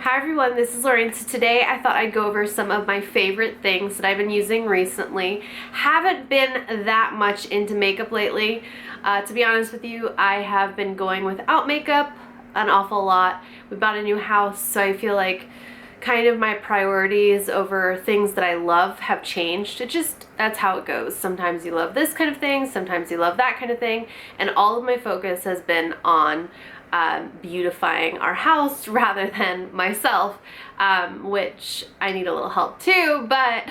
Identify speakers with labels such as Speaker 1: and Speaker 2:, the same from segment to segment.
Speaker 1: Hi everyone, this is Lauren. So today I thought I'd go over some of my favorite things that I've been using recently. Haven't been that much into makeup lately. To be honest with you, I have been going without makeup an awful lot. We bought a new house, so I feel like kind of my priorities over things that I love have changed. That's how it goes. Sometimes you love this kind of thing, sometimes you love that kind of thing, and all of my focus has been on beautifying our house rather than myself, which I need a little help too, but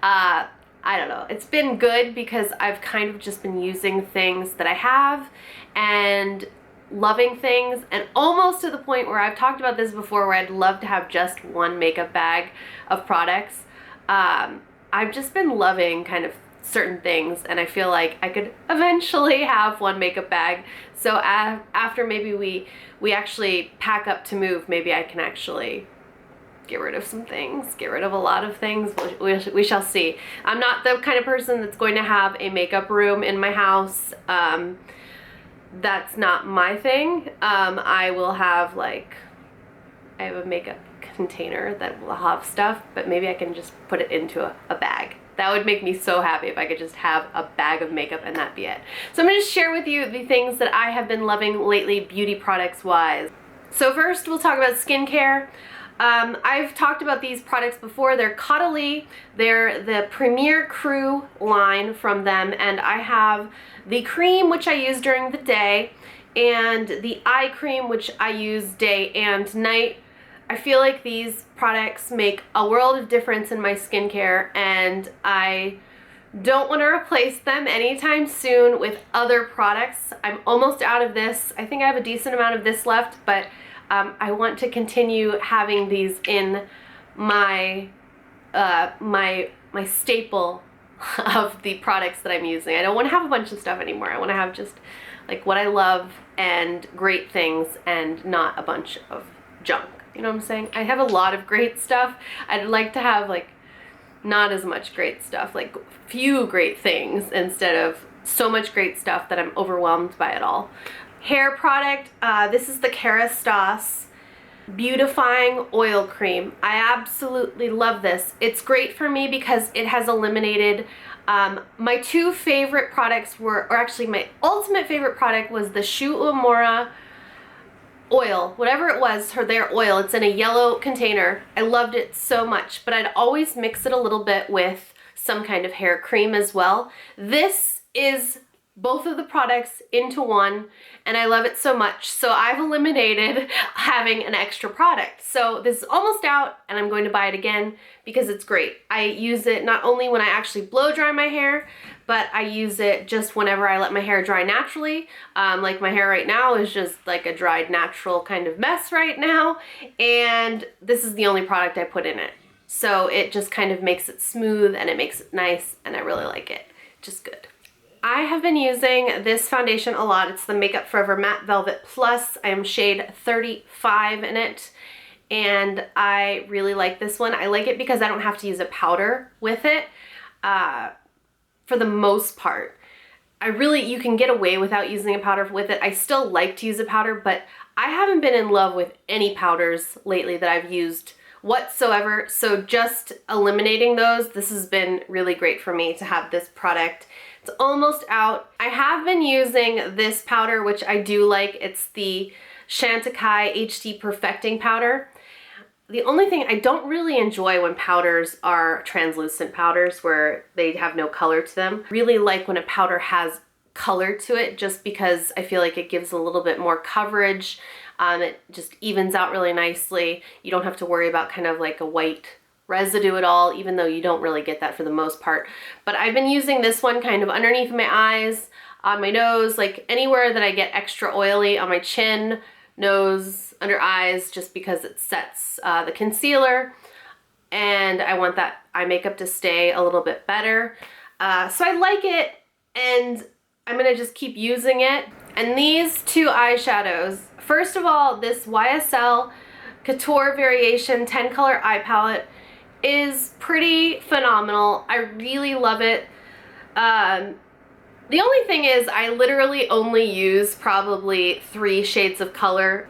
Speaker 1: I don't know. It's been good because I've kind of just been using things that I have and loving things, and almost to the point where I've talked about this before where I'd love to have just one makeup bag of products. I've just been loving kind of certain things, and I feel like I could eventually have one makeup bag. So after maybe we actually pack up to move, maybe I can actually get rid of some things, get rid of a lot of things. We shall see. I'm not the kind of person that's going to have a makeup room in my house. That's not my thing. I will have I have a makeup container that will have stuff, but maybe I can just put it into a bag. That would make me so happy if I could just have a bag of makeup and that be it. So I'm going to share with you the things that I have been loving lately, beauty products wise. So first we'll talk about skincare. I've talked about these products before. They're Caudalie. They're the Premier Crew line from them, and I have the cream, which I use during the day, and the eye cream, which I use day and night. I feel like these products make a world of difference in my skincare, and I don't want to replace them anytime soon with other products. I'm almost out of this. I think I have a decent amount of this left, but I want to continue having these in my my staple of the products that I'm using. I don't want to have a bunch of stuff anymore. I want to have just like what I love and great things, and not a bunch of junk. You know what I'm saying? I have a lot of great stuff. I'd like to have not as much great stuff, like few great things instead of so much great stuff that I'm overwhelmed by it all. Hair product, this is the Kerastase Beautifying Oil Cream. I absolutely love this. It's great for me because it has eliminated my two favorite products or actually my ultimate favorite product was the Shu Uemura oil, whatever it was, their oil. It's in a yellow container. I loved it so much, but I'd always mix it a little bit with some kind of hair cream as well. This is both of the products into one, and I love it so much. So I've eliminated having an extra product. So this is almost out, and I'm going to buy it again because it's great. I use it not only when I actually blow dry my hair, but I use it just whenever I let my hair dry naturally. Like my hair right now is just like a dried natural kind of mess right now, and this is the only product I put in it. So it just kind of makes it smooth and it makes it nice, and I really like it. Just good. I have been using this foundation a lot. It's the Makeup Forever Matte Velvet Plus. I am shade 35 in it, and I really like this one. I like it because I don't have to use a powder with it for the most part. You can get away without using a powder with it. I still like to use a powder, but I haven't been in love with any powders lately that I've used whatsoever. So just eliminating those, this has been really great for me to have this product. It's almost out. I have been using this powder, which I do like. It's the Chantecaille HD Perfecting Powder. The only thing I don't really enjoy when powders are translucent powders where they have no color to them. Really like when a powder has color to it, just because I feel like it gives a little bit more coverage. It just evens out really nicely. You don't have to worry about kind of like a white residue at all, even though you don't really get that for the most part. But I've been using this one kind of underneath my eyes, on my nose, like anywhere that I get extra oily, on my chin, nose, under eyes, just because it sets the concealer, and I want that eye makeup to stay a little bit better. So I like it, and I'm gonna just keep using it. And these two eyeshadows, first of all, this YSL Couture Variation 10 color eye palette is pretty phenomenal. I really love it. The only thing is I literally only use probably 3 shades of color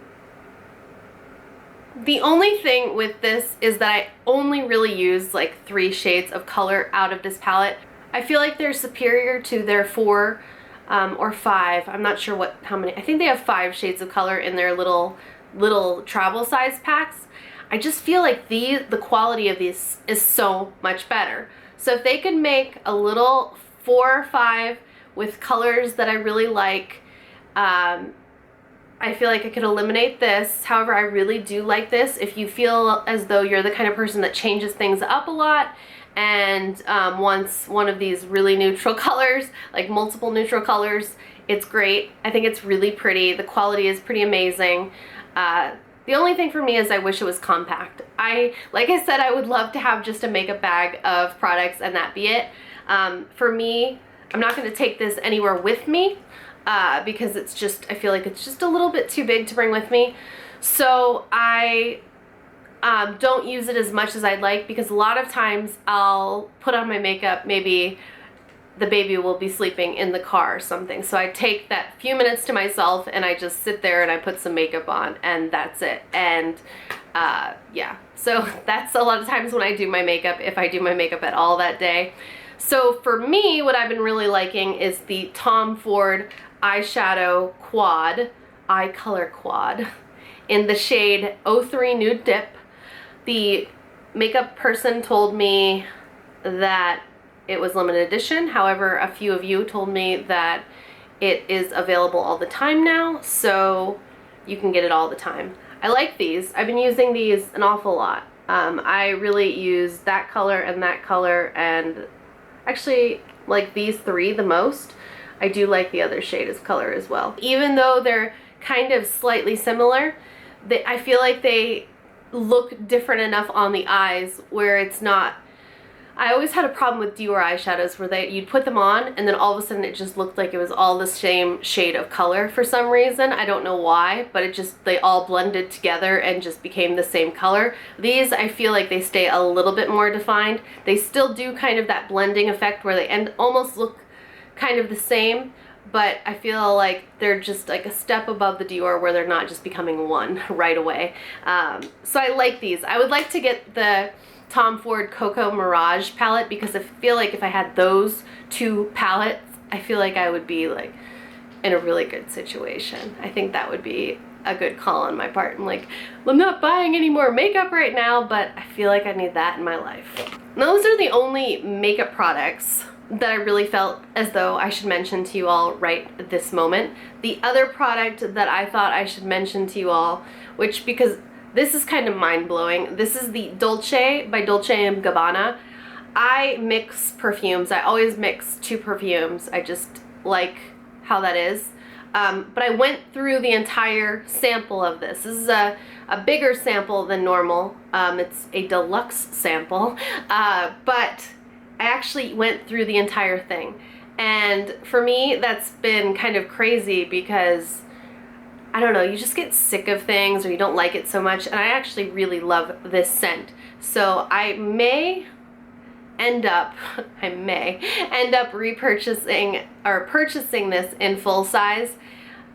Speaker 1: The only thing with this is that I only really use like 3 shades of color out of this palette. I feel like they're superior to their 4 or 5. I'm not sure how many. I think they have 5 shades of color in their little travel size packs. I just feel like the quality of these is so much better. So if they could make a little 4 or 5 with colors that I really like, I feel like I could eliminate this. However, I really do like this. If you feel as though you're the kind of person that changes things up a lot and wants one of these really neutral colors, like multiple neutral colors, it's great. I think it's really pretty. The quality is pretty amazing. The only thing for me is I wish it was compact. Like I said, I would love to have just a makeup bag of products and that be it. For me, I'm not going to take this anywhere with me because it's just, I feel like it's just a little bit too big to bring with me. So I don't use it as much as I'd like, because a lot of times I'll put on my makeup, maybe the baby will be sleeping in the car or something. So I take that few minutes to myself and I just sit there and I put some makeup on and that's it. And yeah, so that's a lot of times when I do my makeup, if I do my makeup at all that day. So for me, what I've been really liking is the Tom Ford eyeshadow quad, eye color quad, in the shade 03 Nude Dip. The makeup person told me that it was limited edition. However, a few of you told me that it is available all the time now, so you can get it all the time. I like these. I've been using these an awful lot. I really use that color and actually like these 3 the most. I do like the other shade of color as well. Even though they're kind of slightly similar, I feel like they look different enough on the eyes where it's not. I always had a problem with Dior eyeshadows where you'd put them on and then all of a sudden it just looked like it was all the same shade of color for some reason. I don't know why, but they all blended together and just became the same color. These, I feel like they stay a little bit more defined. They still do kind of that blending effect where they almost look kind of the same, but I feel like they're just like a step above the Dior where they're not just becoming one right away. So I like these. I would like to get the Tom Ford Cocoa Mirage palette because I feel like if I had those 2 palettes, I feel like I would be like in a really good situation. I think that would be a good call on my part. I'm like, well, I'm not buying any more makeup right now, but I feel like I need that in my life. Those are the only makeup products that I really felt as though I should mention to you all right this moment. The other product that I thought I should mention to you all, because this is kind of mind-blowing. This is the Dolce by Dolce & Gabbana. I mix perfumes. I always mix 2 perfumes. I just like how that is. But I went through the entire sample of this. This is a bigger sample than normal. It's a deluxe sample. But I actually went through the entire thing. And for me, that's been kind of crazy because I don't know, you just get sick of things or you don't like it so much, and I actually really love this scent. So I may end up repurchasing or purchasing this in full size.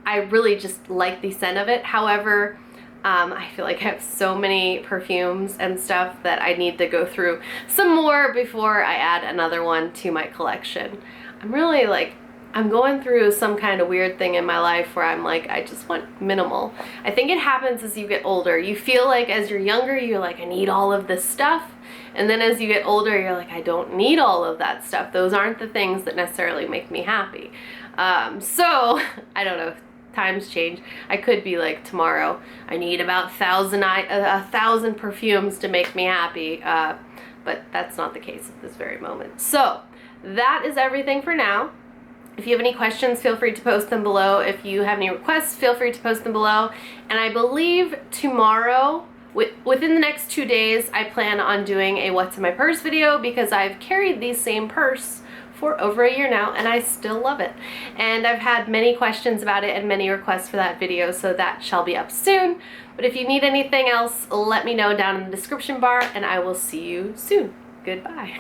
Speaker 1: I really just like the scent of it. However, I feel like I have so many perfumes and stuff that I need to go through some more before I add another one to my collection. I'm going through some kind of weird thing in my life where I'm like, I just want minimal. I think it happens as you get older. You feel like as you're younger, you're like, I need all of this stuff. And then as you get older, you're like, I don't need all of that stuff. Those aren't the things that necessarily make me happy. So, I don't know. Times change. I could be like, tomorrow, I need about 1,000 perfumes to make me happy. But that's not the case at this very moment. So, that is everything for now. If you have any questions, feel free to post them below. If you have any requests, feel free to post them below. And I believe tomorrow, within the next 2 days, I plan on doing a what's in my purse video because I've carried the same purse for over a year now and I still love it. And I've had many questions about it and many requests for that video, so that shall be up soon. But if you need anything else, let me know down in the description bar and I will see you soon. Goodbye.